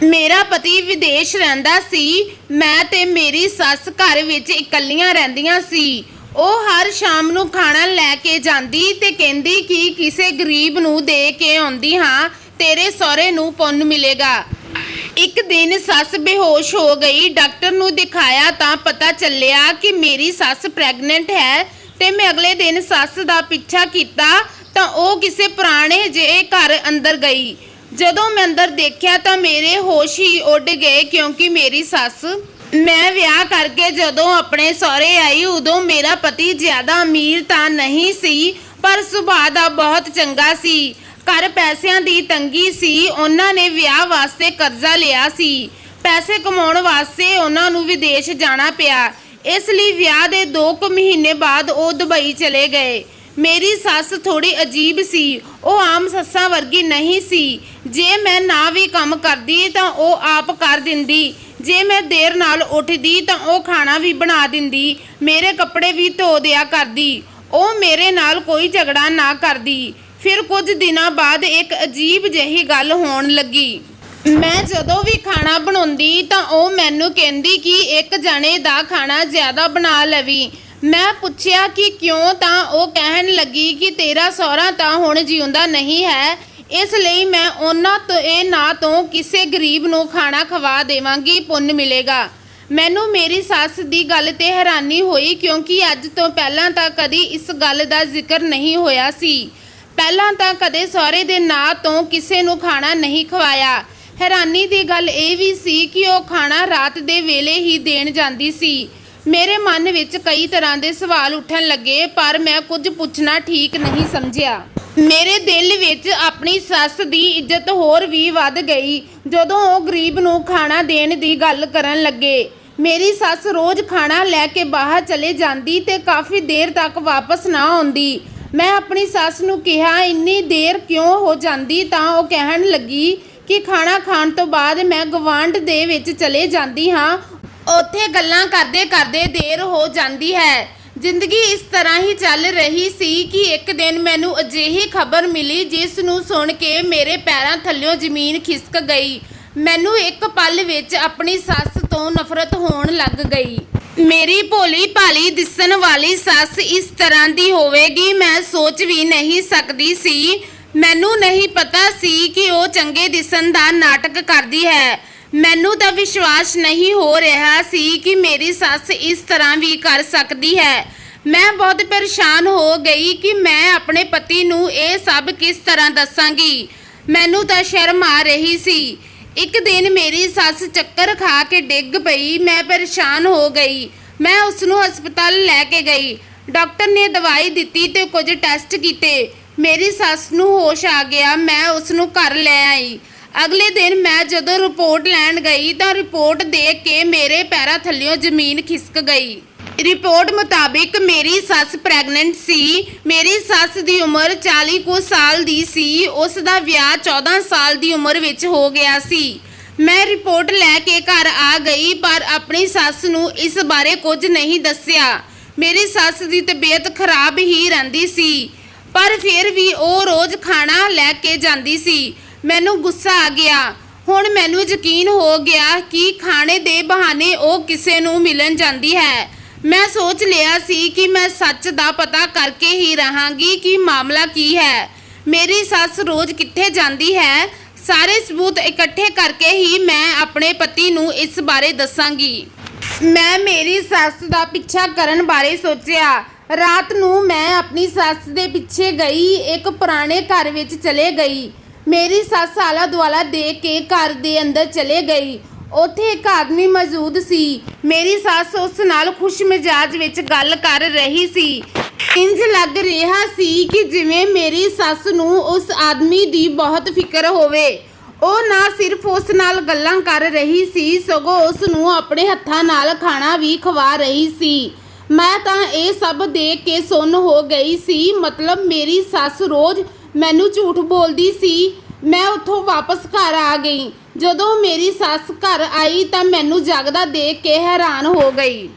ਮੇਰਾ ਪਤੀ ਵਿਦੇਸ਼ ਰਹਿੰਦਾ ਸੀ। ਮੈਂ ਤੇ ਮੇਰੀ ਸੱਸ ਘਰ ਵਿੱਚ ਇਕੱਲੀਆਂ ਰਹਿੰਦੀਆਂ ਸੀ। ਉਹ ਹਰ ਸ਼ਾਮ ਨੂੰ ਖਾਣਾ ਲੈ ਕੇ ਜਾਂਦੀ ਤੇ ਕਹਿੰਦੀ ਕਿ ਕਿਸੇ ਗਰੀਬ ਨੂੰ ਦੇ ਕੇ ਆਉਂਦੀ ਹਾਂ, ਤੇਰੇ ਸਹੁਰੇ ਨੂੰ ਪੁੰਨ ਮਿਲੇਗਾ। ਇੱਕ ਦਿਨ ਸੱਸ ਬੇਹੋਸ਼ ਹੋ ਗਈ। ਡਾਕਟਰ ਨੂੰ ਦਿਖਾਇਆ ਤਾਂ ਪਤਾ ਚੱਲਿਆ ਕਿ ਮੇਰੀ ਸੱਸ ਪ੍ਰੈਗਨੈਂਟ ਹੈ ਤੇ ਮੈਂ ਅਗਲੇ ਦਿਨ ਸੱਸ ਦਾ ਪਿੱਛਾ ਕੀਤਾ ਤਾਂ ਉਹ ਕਿਸੇ ਪੁਰਾਣੇ ਜਿਹੇ ਘਰ ਅੰਦਰ ਗਈ। ਜਦੋਂ ਮੈਂ ਅੰਦਰ ਦੇਖਿਆ ਤਾਂ ਮੇਰੇ ਹੋਸ਼ ਹੀ ਉੱਡ ਗਏ, ਕਿਉਂਕਿ ਮੇਰੀ ਸੱਸ ਮੈਂ ਵਿਆਹ ਕਰਕੇ ਜਦੋਂ ਆਪਣੇ ਸਹੁਰੇ ਆਈ ਉਦੋਂ ਮੇਰਾ ਪਤੀ ਜ਼ਿਆਦਾ ਅਮੀਰ ਤਾਂ ਨਹੀਂ ਸੀ, ਪਰ ਸੁਭਾਅ ਦਾ ਬਹੁਤ ਚੰਗਾ ਸੀ। ਘਰ ਪੈਸਿਆਂ ਦੀ ਤੰਗੀ ਸੀ। ਉਹਨਾਂ ਨੇ ਵਿਆਹ ਵਾਸਤੇ ਕਰਜ਼ਾ ਲਿਆ ਸੀ। ਪੈਸੇ ਕਮਾਉਣ ਵਾਸਤੇ ਉਹਨਾਂ ਨੂੰ ਵਿਦੇਸ਼ ਜਾਣਾ ਪਿਆ। ਇਸ ਲਈ ਵਿਆਹ ਦੇ 2 ਮਹੀਨੇ ਬਾਅਦ ਉਹ ਦੁਬਈ ਚਲੇ ਗਏ। ਮੇਰੀ ਸੱਸ ਥੋੜੀ ਅਜੀਬ ਸੀ। ਉਹ ਆਮ ਸੱਸਾਂ ਵਰਗੀ ਨਹੀਂ ਸੀ। ਜੇ ਮੈਂ ਨਾ ਵੀ ਕੰਮ ਕਰਦੀ ਤਾਂ ਉਹ ਆਪ ਕਰ ਦਿੰਦੀ। ਜੇ ਮੈਂ ਦੇਰ ਨਾਲ ਉੱਠਦੀ ਤਾਂ ਉਹ ਖਾਣਾ ਵੀ ਬਣਾ ਦਿੰਦੀ। ਮੇਰੇ ਕੱਪੜੇ ਵੀ ਧੋ ਦਿਆ ਕਰਦੀ। ਉਹ ਮੇਰੇ ਨਾਲ ਕੋਈ ਝਗੜਾ ਨਾ ਕਰਦੀ। ਫਿਰ ਕੁਝ ਦਿਨਾਂ ਬਾਅਦ ਇੱਕ ਅਜੀਬ ਜਿਹੀ ਗੱਲ ਹੋਣ ਲੱਗੀ। ਮੈਂ ਜਦੋਂ ਵੀ ਖਾਣਾ ਬਣਾਉਂਦੀ ਤਾਂ ਉਹ ਮੈਨੂੰ ਕਹਿੰਦੀ ਕਿ ਇੱਕ ਜਣੇ ਦਾ ਖਾਣਾ ਜ਼ਿਆਦਾ ਬਣਾ ਲਵੀਂ। ਮੈਂ ਪੁੱਛਿਆ ਕਿ ਕਿਉਂ, ਤਾਂ ਉਹ ਕਹਿਣ ਲੱਗੀ ਕਿ ਤੇਰਾ ਸਹੁਰਾ ਤਾਂ ਹੁਣ ਜਿਉਂਦਾ ਨਹੀਂ ਹੈ, ਇਸ ਲਈ ਮੈਂ ਉਹਨਾਂ ਤੋਂ ਨਾ ਤੋਂ ਕਿਸੇ ਗਰੀਬ ਨੂੰ ਖਾਣਾ ਖਵਾ ਦੇਵਾਂਗੀ, ਪੁੰਨ ਮਿਲੇਗਾ। ਮੈਨੂੰ ਮੇਰੀ ਸੱਸ ਦੀ ਗੱਲ ਤੇ ਹੈਰਾਨੀ ਹੋਈ, ਕਿਉਂਕਿ ਅੱਜ ਤੋਂ ਪਹਿਲਾਂ ਤਾਂ ਕਦੀ ਇਸ ਗੱਲ ਦਾ ਜ਼ਿਕਰ ਨਹੀਂ ਹੋਇਆ ਸੀ। ਪਹਿਲਾਂ ਤਾਂ ਕਦੇ ਸਹੁਰੇ ਦੇ ਨਾਂ ਤੋਂ ਕਿਸੇ ਨੂੰ ਖਾਣਾ ਨਹੀਂ ਖਵਾਇਆ। ਹੈਰਾਨੀ ਦੀ ਗੱਲ ਇਹ ਵੀ ਸੀ ਕਿ ਉਹ ਖਾਣਾ ਰਾਤ ਦੇ ਵੇਲੇ ਹੀ ਦੇਣ ਜਾਂਦੀ ਸੀ। ਮੇਰੇ ਮਨ ਵਿੱਚ ਕਈ ਤਰ੍ਹਾਂ ਦੇ ਸਵਾਲ ਉੱਠਣ ਲੱਗੇ, ਪਰ ਮੈਂ ਕੁਝ ਪੁੱਛਣਾ ਠੀਕ ਨਹੀਂ ਸਮਝਿਆ। ਮੇਰੇ ਦਿਲ ਵਿੱਚ ਆਪਣੀ ਸੱਸ ਦੀ ਇੱਜ਼ਤ ਹੋਰ ਵੀ ਵੱਧ ਗਈ ਜਦੋਂ ਉਹ ਗਰੀਬ ਨੂੰ ਖਾਣਾ ਦੇਣ ਦੀ ਗੱਲ ਕਰਨ ਲੱਗੇ। ਮੇਰੀ ਸੱਸ ਰੋਜ਼ ਖਾਣਾ ਲੈ ਕੇ ਬਾਹਰ ਚਲੇ ਜਾਂਦੀ ਤੇ ਕਾਫੀ ਦੇਰ ਤੱਕ ਵਾਪਸ ਨਾ ਆਉਂਦੀ। ਮੈਂ ਆਪਣੀ ਸੱਸ ਨੂੰ ਕਿਹਾ ਇੰਨੀ ਦੇਰ ਕਿਉਂ ਹੋ ਜਾਂਦੀ, ਤਾਂ ਉਹ ਕਹਿਣ ਲੱਗੀ ਕਿ ਖਾਣਾ ਖਾਣ ਤੋਂ ਬਾਅਦ ਮੈਂ ਗਵਾਂਢ ਦੇ ਵਿੱਚ ਚਲੇ ਜਾਂਦੀ ਹਾਂ, ਉੱਥੇ ਗੱਲਾਂ ਕਰਦੇ ਕਰਦੇ ਦੇਰ ਹੋ ਜਾਂਦੀ ਹੈ। ਜ਼ਿੰਦਗੀ ਇਸ ਤਰ੍ਹਾਂ ਹੀ ਚੱਲ ਰਹੀ ਸੀ ਕਿ ਇੱਕ ਦਿਨ ਮੈਨੂੰ ਅਜਿਹੀ ਖਬਰ ਮਿਲੀ ਜਿਸ ਨੂੰ ਸੁਣ ਕੇ ਮੇਰੇ ਪੈਰਾਂ ਥੱਲਿਓਂ ਜ਼ਮੀਨ ਖਿਸਕ ਗਈ। ਮੈਨੂੰ ਇੱਕ ਪਲ ਵਿੱਚ ਆਪਣੀ ਸੱਸ ਤੋਂ ਨਫ਼ਰਤ ਹੋਣ ਲੱਗ ਗਈ। ਮੇਰੀ ਭੋਲੀ ਭਾਲੀ ਦਿਸਣ ਵਾਲੀ ਸੱਸ ਇਸ ਤਰ੍ਹਾਂ ਦੀ ਹੋਵੇਗੀ ਮੈਂ ਸੋਚ ਵੀ ਨਹੀਂ ਸਕਦੀ ਸੀ। ਮੈਨੂੰ ਨਹੀਂ ਪਤਾ ਸੀ ਕਿ ਉਹ ਚੰਗੇ ਦਿਸਣ ਦਾ ਨਾਟਕ ਕਰਦੀ ਹੈ। ਮੈਨੂੰ ਤਾਂ ਵਿਸ਼ਵਾਸ ਨਹੀਂ ਹੋ ਰਿਹਾ ਸੀ ਕਿ ਮੇਰੀ ਸੱਸ ਇਸ ਤਰ੍ਹਾਂ ਵੀ ਕਰ ਸਕਦੀ ਹੈ। ਮੈਂ ਬਹੁਤ ਪਰੇਸ਼ਾਨ ਹੋ ਗਈ ਕਿ ਮੈਂ ਆਪਣੇ ਪਤੀ ਨੂੰ ਇਹ ਸਭ ਕਿਸ ਤਰ੍ਹਾਂ ਦੱਸਾਂਗੀ। ਮੈਨੂੰ ਤਾਂ ਸ਼ਰਮ ਆ ਰਹੀ ਸੀ। ਇੱਕ ਦਿਨ ਮੇਰੀ ਸੱਸ ਚੱਕਰ ਖਾ ਕੇ ਡਿੱਗ ਪਈ। ਮੈਂ ਪਰੇਸ਼ਾਨ ਹੋ ਗਈ। ਮੈਂ ਉਸ ਨੂੰ ਹਸਪਤਾਲ ਲੈ ਕੇ ਗਈ। ਡਾਕਟਰ ਨੇ ਦਵਾਈ ਦਿੱਤੀ ਤੇ ਕੁਝ ਟੈਸਟ ਕੀਤੇ। ਮੇਰੀ ਸੱਸ ਨੂੰ ਹੋਸ਼ ਆ ਗਿਆ। ਮੈਂ ਉਸ ਨੂੰ ਘਰ ਲੈ ਆਈ। ਅਗਲੇ ਦਿਨ ਮੈਂ ਜਦੋਂ ਰਿਪੋਰਟ ਲੈਣ ਗਈ ਤਾਂ ਰਿਪੋਰਟ ਦੇਖ ਕੇ ਮੇਰੇ ਪੈਰਾਂ ਥੱਲਿਓਂ ਜ਼ਮੀਨ ਖਿਸਕ ਗਈ। ਰਿਪੋਰਟ ਮੁਤਾਬਿਕ ਮੇਰੀ ਸੱਸ ਪ੍ਰੈਗਨੈਂਟ ਸੀ। ਮੇਰੀ ਸੱਸ ਦੀ ਉਮਰ 40 ਕੁ ਸਾਲ ਦੀ ਸੀ। ਉਸ ਦਾ ਵਿਆਹ 14 ਸਾਲ ਦੀ ਉਮਰ ਵਿੱਚ ਹੋ ਗਿਆ ਸੀ। ਮੈਂ ਰਿਪੋਰਟ ਲੈ ਕੇ ਘਰ ਆ ਗਈ, ਪਰ ਆਪਣੀ ਸੱਸ ਨੂੰ ਇਸ ਬਾਰੇ ਕੁਝ ਨਹੀਂ ਦੱਸਿਆ। ਮੇਰੀ ਸੱਸ ਦੀ ਤਬੀਅਤ ਖਰਾਬ ਹੀ ਰਹਿੰਦੀ ਸੀ, ਪਰ ਫਿਰ ਵੀ ਉਹ ਰੋਜ਼ ਖਾਣਾ ਲੈ ਕੇ ਜਾਂਦੀ ਸੀ। ਮੈਨੂੰ ਗੁੱਸਾ ਆ ਗਿਆ। ਹੁਣ ਮੈਨੂੰ ਯਕੀਨ ਹੋ ਗਿਆ ਕਿ ਖਾਣੇ ਦੇ ਬਹਾਨੇ ਉਹ ਕਿਸੇ ਨੂੰ ਮਿਲਣ ਜਾਂਦੀ ਹੈ। ਮੈਂ ਸੋਚ ਲਿਆ ਸੀ ਕਿ ਮੈਂ ਸੱਚ ਦਾ ਪਤਾ ਕਰਕੇ ਹੀ ਰਹਾਂਗੀ ਕਿ ਮਾਮਲਾ ਕੀ ਹੈ। ਮੇਰੀ ਸੱਸ ਰੋਜ਼ ਕਿੱਥੇ ਜਾਂਦੀ ਹੈ, ਸਾਰੇ ਸਬੂਤ ਇਕੱਠੇ ਕਰਕੇ ਹੀ ਮੈਂ ਆਪਣੇ ਪਤੀ ਨੂੰ ਇਸ ਬਾਰੇ ਦੱਸਾਂਗੀ। ਮੈਂ ਮੇਰੀ ਸੱਸ ਦਾ ਪਿੱਛਾ ਕਰਨ ਬਾਰੇ ਸੋਚਿਆ। ਰਾਤ ਨੂੰ ਮੈਂ ਆਪਣੀ ਸੱਸ ਦੇ ਪਿੱਛੇ ਗਈ। ਇੱਕ ਪੁਰਾਣੇ ਘਰ ਵਿੱਚ ਚਲੇ ਗਈ। ਮੇਰੀ ਸੱਸ ਆਲਾ ਦੁਆਲਾ ਦੇਖ ਕੇ ਘਰ ਦੇ ਅੰਦਰ ਚਲੇ ਗਈ। ਉੱਥੇ ਇੱਕ ਆਦਮੀ ਮੌਜੂਦ ਸੀ। ਮੇਰੀ ਸੱਸ ਉਸ ਨਾਲ ਖੁਸ਼ ਮਿਜਾਜ ਵਿੱਚ ਗੱਲ ਕਰ ਰਹੀ ਸੀ। ਇੰਜ ਲੱਗ ਰਿਹਾ ਸੀ ਕਿ ਜਿਵੇਂ ਮੇਰੀ ਸੱਸ ਨੂੰ ਉਸ ਆਦਮੀ ਦੀ ਬਹੁਤ ਫਿਕਰ ਹੋਵੇ। ਉਹ ਨਾ ਸਿਰਫ ਉਸ ਨਾਲ ਗੱਲਾਂ ਕਰ ਰਹੀ ਸੀ, ਸਗੋਂ ਉਸ ਨੂੰ ਆਪਣੇ ਹੱਥਾਂ ਨਾਲ ਖਾਣਾ ਵੀ ਖਵਾ ਰਹੀ ਸੀ। ਮੈਂ ਤਾਂ ਇਹ ਸਭ ਦੇਖ ਕੇ ਸੁੰਨ ਹੋ ਗਈ ਸੀ। ਮਤਲਬ ਮੇਰੀ ਸੱਸ ਰੋਜ਼ ਮੈਨੂੰ ਝੂਠ ਬੋਲਦੀ ਸੀ। ਮੈਂ ਉੱਥੋਂ ਵਾਪਸ ਘਰ ਆ ਗਈ। ਜਦੋਂ ਮੇਰੀ ਸੱਸ ਘਰ ਆਈ ਤਾਂ ਮੈਨੂੰ ਜਾਗਦਾ ਦੇਖ ਕੇ ਹੈਰਾਨ ਹੋ ਗਈ।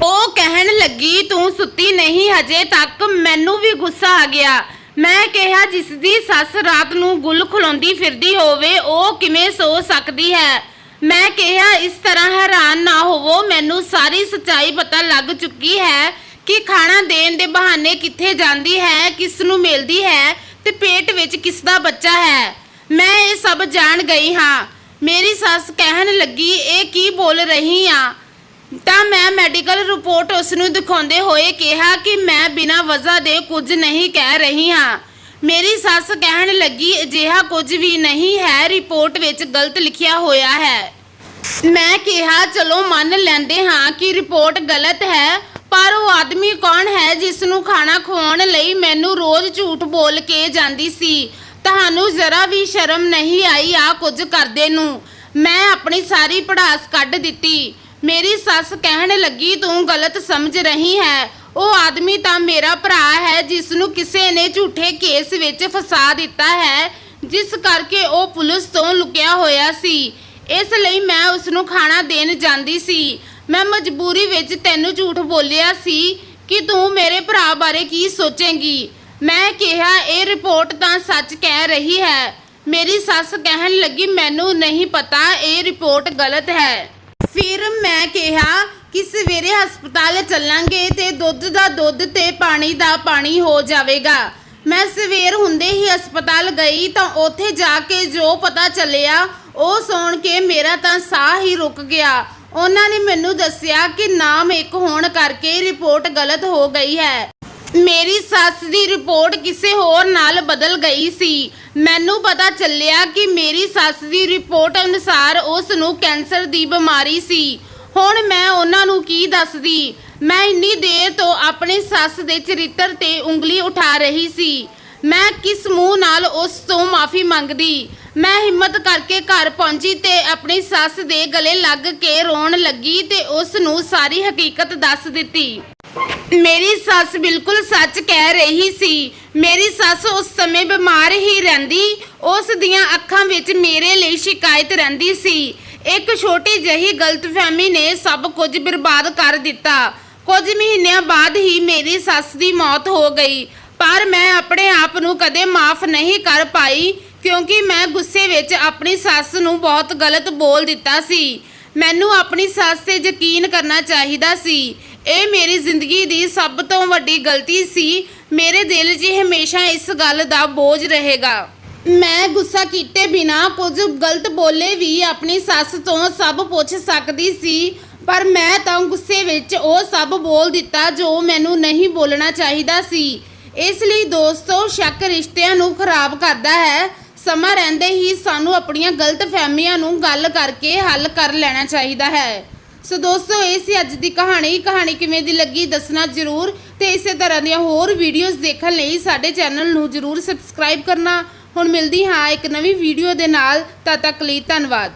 ਉਹ ਕਹਿਣ ਲੱਗੀ, ਤੂੰ ਸੁੱਤੀ ਨਹੀਂ ਹਜੇ ਤੱਕ? ਮੈਨੂੰ ਵੀ ਗੁੱਸਾ ਆ ਗਿਆ। ਮੈਂ ਕਿਹਾ ਜਿਸ ਦੀ ਸੱਸ ਰਾਤ ਨੂੰ ਗੁੱਲ ਖੁਲਾਉਂਦੀ ਫਿਰਦੀ ਹੋਵੇ ਉਹ ਕਿਵੇਂ ਸੋ ਸਕਦੀ ਹੈ। ਮੈਂ ਕਿਹਾ ਇਸ ਤਰ੍ਹਾਂ ਹੈਰਾਨ ਨਾ ਹੋਵੋ, ਮੈਨੂੰ ਸਾਰੀ ਸੱਚਾਈ ਪਤਾ ਲੱਗ ਚੁੱਕੀ ਹੈ ਕਿ ਖਾਣਾ ਦੇਣ ਦੇ ਬਹਾਨੇ ਕਿੱਥੇ ਜਾਂਦੀ ਹੈ, ਕਿਸ ਨੂੰ ਮਿਲਦੀ ਹੈ ਤੇ ਪੇਟ ਵਿੱਚ ਕਿਸ ਦਾ ਬੱਚਾ ਹੈ। ਮੈਂ ਇਹ ਸਭ ਜਾਣ ਗਈ ਹਾਂ। ਮੇਰੀ ਸੱਸ ਕਹਿਣ ਲੱਗੀ ਇਹ ਕੀ ਬੋਲ ਰਹੀ ਆ। ਤਾਂ ਮੈਂ ਮੈਡੀਕਲ ਰਿਪੋਰਟ ਉਸ ਨੂੰ ਦਿਖਾਉਂਦੇ ਹੋਏ ਕਿਹਾ ਕਿ ਮੈਂ ਬਿਨਾਂ ਵਜ੍ਹਾ ਦੇ ਕੁਝ ਨਹੀਂ ਕਹਿ ਰਹੀ ਹਾਂ। ਮੇਰੀ ਸੱਸ ਕਹਿਣ ਲੱਗੀ ਅਜਿਹਾ ਕੁਝ ਵੀ ਨਹੀਂ ਹੈ, ਰਿਪੋਰਟ ਵਿੱਚ ਗਲਤ ਲਿਖਿਆ ਹੋਇਆ ਹੈ। ਮੈਂ ਕਿਹਾ ਚਲੋ ਮੰਨ ਲੈਂਦੇ ਹਾਂ ਕਿ ਰਿਪੋਰਟ ਗਲਤ ਹੈ, ਪਰ ਉਹ ਆਦਮੀ ਕੌਣ ਹੈ ਜਿਸ ਨੂੰ ਖਾਣਾ ਖਵਾਉਣ ਲਈ ਮੈਨੂੰ ਰੋਜ਼ ਝੂਠ ਬੋਲ ਕੇ ਜਾਂਦੀ ਸੀ। ਤੁਹਾਨੂੰ ਜ਼ਰਾ ਵੀ ਸ਼ਰਮ ਨਹੀਂ ਆਈ ਆ ਕੁਝ ਕਰਦੇ ਨੂੰ। ਮੈਂ ਆਪਣੀ ਸਾਰੀ ਭੜਾਸ ਕੱਢ ਦਿੱਤੀ। ਮੇਰੀ ਸੱਸ ਕਹਿਣ ਲੱਗੀ ਤੂੰ ਗਲਤ ਸਮਝ ਰਹੀ ਹੈ, ਉਹ ਆਦਮੀ ਤਾਂ ਮੇਰਾ ਭਰਾ ਹੈ ਜਿਸ ਨੂੰ ਕਿਸੇ ਨੇ ਝੂਠੇ ਕੇਸ ਵਿੱਚ ਫਸਾ ਦਿੱਤਾ ਹੈ, ਜਿਸ ਕਰਕੇ ਉਹ ਪੁਲਿਸ ਤੋਂ ਲੁਕਿਆ ਹੋਇਆ ਸੀ। ਇਸ ਲਈ ਮੈਂ ਉਸ ਨੂੰ ਖਾਣਾ ਦੇਣ ਜਾਂਦੀ ਸੀ। ਮੈਂ ਮਜਬੂਰੀ ਵਿੱਚ ਤੈਨੂੰ ਝੂਠ ਬੋਲਿਆ ਸੀ ਕਿ ਤੂੰ ਮੇਰੇ ਭਰਾ ਬਾਰੇ ਕੀ ਸੋਚੇਂਗੀ। ਮੈਂ ਕਿਹਾ ਇਹ ਰਿਪੋਰਟ ਤਾਂ ਸੱਚ ਕਹਿ ਰਹੀ ਹੈ। ਮੇਰੀ ਸੱਸ ਕਹਿਣ ਲੱਗੀ ਮੈਨੂੰ ਨਹੀਂ ਪਤਾ, ਇਹ ਰਿਪੋਰਟ ਗਲਤ ਹੈ। ਫਿਰ ਮੈਂ ਕਿਹਾ ਕਿ ਸਵੇਰੇ ਹਸਪਤਾਲ ਚੱਲਾਂਗੇ ਤੇ ਦੁੱਧ ਦਾ ਦੁੱਧ ਤੇ ਪਾਣੀ ਦਾ ਪਾਣੀ ਹੋ ਜਾਵੇਗਾ। ਮੈਂ ਸਵੇਰ ਹੁੰਦੇ ਹੀ ਹਸਪਤਾਲ ਗਈ ਤਾਂ ਉੱਥੇ ਜਾ ਕੇ ਜੋ ਪਤਾ ਚੱਲਿਆ ਉਹ ਸੁਣ ਕੇ ਮੇਰਾ ਤਾਂ ਸਾਹ ਹੀ ਰੁਕ ਗਿਆ। ਉਹਨਾਂ ਨੇ ਮੈਨੂੰ ਦੱਸਿਆ ਕਿ ਨਾਮ ਇੱਕ ਹੋਣ ਕਰਕੇ ਰਿਪੋਰਟ ਗਲਤ ਹੋ ਗਈ ਹੈ। ਮੇਰੀ ਸੱਸ ਦੀ ਰਿਪੋਰਟ ਕਿਸੇ ਹੋਰ ਨਾਲ ਬਦਲ ਗਈ ਸੀ। ਮੈਨੂੰ ਪਤਾ ਚੱਲਿਆ ਕਿ ਮੇਰੀ ਸੱਸ ਦੀ ਰਿਪੋਰਟ ਅਨੁਸਾਰ ਉਸ ਨੂੰ ਕੈਂਸਰ ਦੀ ਬਿਮਾਰੀ ਸੀ। ਹੁਣ ਮੈਂ ਉਹਨਾਂ ਨੂੰ ਕੀ ਦੱਸਦੀ। ਮੈਂ ਇੰਨੀ ਦੇਰ ਤੋਂ ਆਪਣੀ ਸੱਸ ਦੇ ਚਰਿੱਤਰ ਤੇ ਉਂਗਲੀ ਉਠਾ ਰਹੀ ਸੀ। ਮੈਂ ਕਿਸ ਮੂੰਹ ਨਾਲ ਉਸ ਤੋਂ ਮਾਫੀ ਮੰਗਦੀ। ਮੈਂ ਹਿੰਮਤ ਕਰਕੇ ਘਰ ਪਹੁੰਚੀ ਤੇ ਆਪਣੀ ਸੱਸ ਦੇ ਗਲੇ ਲੱਗ ਕੇ ਰੋਣ ਲੱਗੀ ਤੇ ਉਸ ਨੂੰ ਸਾਰੀ ਹਕੀਕਤ ਦੱਸ ਦਿੱਤੀ। ਮੇਰੀ ਸੱਸ ਬਿਲਕੁਲ ਸੱਚ ਕਹਿ ਰਹੀ ਸੀ। ਮੇਰੀ ਸੱਸ ਉਸ ਸਮੇਂ ਬਿਮਾਰ ਹੀ ਰਹਿੰਦੀ। ਉਸ ਦੀਆਂ ਅੱਖਾਂ ਵਿੱਚ ਮੇਰੇ ਲਈ ਸ਼ਿਕਾਇਤ ਰਹਿੰਦੀ ਸੀ। ਇੱਕ ਛੋਟੀ ਜਿਹੀ ਗਲਤਫਹਿਮੀ ਨੇ ਸਭ ਕੁਝ ਬਰਬਾਦ ਕਰ ਦਿੱਤਾ। ਕੁਝ ਮਹੀਨਿਆਂ ਬਾਅਦ ਹੀ ਮੇਰੀ ਸੱਸ ਦੀ ਮੌਤ ਹੋ ਗਈ, ਪਰ ਮੈਂ ਆਪਣੇ ਆਪ ਨੂੰ ਕਦੇ ਮਾਫ ਨਹੀਂ ਕਰ ਪਾਈ ਕਿਉਂਕਿ ਮੈਂ ਗੁੱਸੇ ਵਿੱਚ ਆਪਣੀ ਸੱਸ ਨੂੰ ਬਹੁਤ ਗਲਤ ਬੋਲ ਦਿੱਤਾ ਸੀ। ਮੈਨੂੰ ਆਪਣੀ ਸੱਸ ਤੇ ਯਕੀਨ ਕਰਨਾ ਚਾਹੀਦਾ ਸੀ। ਇਹ ਮੇਰੀ ਜ਼ਿੰਦਗੀ ਦੀ ਸਭ ਤੋਂ ਵੱਡੀ ਗਲਤੀ ਸੀ। ਮੇਰੇ ਦਿਲ 'ਚ ਹਮੇਸ਼ਾ ਇਸ ਗੱਲ ਦਾ ਬੋਝ ਰਹੇਗਾ। ਮੈਂ ਗੁੱਸਾ ਕੀਤੇ ਬਿਨਾਂ ਕੁਝ ਗਲਤ ਬੋਲੇ ਵੀ ਆਪਣੀ ਸੱਸ ਤੋਂ ਸਭ ਪੁੱਛ ਸਕਦੀ ਸੀ, ਪਰ ਮੈਂ ਤਾਂ ਗੁੱਸੇ ਵਿੱਚ ਉਹ ਸਭ ਬੋਲ ਦਿੱਤਾ ਜੋ ਮੈਨੂੰ ਨਹੀਂ ਬੋਲਣਾ ਚਾਹੀਦਾ ਸੀ। ਇਸ ਲਈ ਦੋਸਤੋ, ਸ਼ੱਕ ਰਿਸ਼ਤਿਆਂ ਨੂੰ ਖਰਾਬ ਕਰਦਾ ਹੈ। ਸਮਾਂ ਰਹਿੰਦੇ ਹੀ ਸਾਨੂੰ ਆਪਣੀਆਂ ਗਲਤਫਹਿਮੀਆਂ ਨੂੰ ਗੱਲ ਕਰਕੇ ਹੱਲ ਕਰ ਲੈਣਾ ਚਾਹੀਦਾ ਹੈ। ਸੋ ਦੋਸਤੋ, ਇਹ ਸੀ ਅੱਜ ਦੀ ਕਹਾਣੀ ਕਿਵੇਂ ਦੀ ਲੱਗੀ ਦੱਸਣਾ ਜ਼ਰੂਰ, ਤੇ ਇਸੇ ਤਰ੍ਹਾਂ ਦੀਆਂ ਹੋਰ ਵੀਡੀਓਜ਼ ਦੇਖਣ ਲਈ ਸਾਡੇ ਚੈਨਲ ਨੂੰ ਜ਼ਰੂਰ ਸਬਸਕ੍ਰਾਈਬ ਕਰਨਾ। ਹੁਣ ਮਿਲਦੀ ਹਾਂ ਇੱਕ ਨਵੀਂ ਵੀਡੀਓ ਦੇ ਨਾਲ। ਤਦ ਤੱਕ ਲਈ ਧੰਨਵਾਦ।